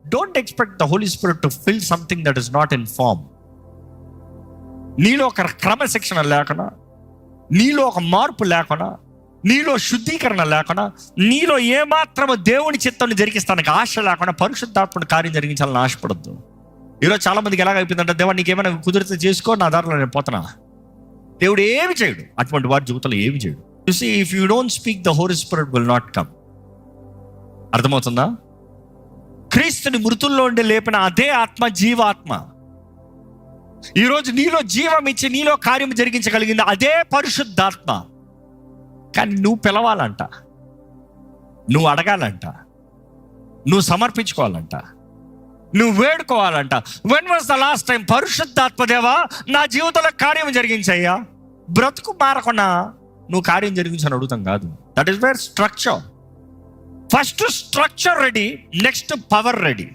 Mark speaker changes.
Speaker 1: Don't expect the Holy Spirit to fill something that is not in form. నీలో ఒక క్రమశిక్షణ లేకుండా, నీలో ఒక మార్పు లేకుండా, నీలో శుద్ధీకరణ లేకుండా, నీలో ఏమాత్రము దేవుని చిత్తాన్ని జరిగిస్తానికి ఆశ లేకుండా పరిశుద్ధాత్మని కార్యం జరిగించాలని ఆశపడద్దు. ఈరోజు చాలా మందికి ఎలాగైపోయిందంటే, దేవా నీకు ఏమైనా కుదిరితే చేసుకో, నా దారిలో నేను పోతున్నా. దేవుడు ఏమి చేయడు, అటువంటి వారి జీవితంలో ఏమి చేయడు. You see, if you don't speak the Holy Spirit will not come. అర్థమవుతుందా? క్రీస్తుని మృతుల్లో ఉండి లేపిన అదే ఆత్మ జీవాత్మ. ఈరోజు నీలో జీవం ఇచ్చి నీలో కార్యం జరిగించగలిగింది అదే పరిశుద్ధాత్మ. కానీ నువ్వు పిలవాలంట, నువ్వు అడగాలంట, నువ్వు సమర్పించుకోవాలంట, నువ్వు వేడుకోవాలంట. When was the last time పరిశుద్ధాత్మ దేవా నా జీవితంలో కార్యం జరిగించయ్యా? బ్రతుకు మారకుండా నువ్వు కార్యం జరిగించని అడుగుతాం కాదు. That is where structure. First structure ready, next power ready.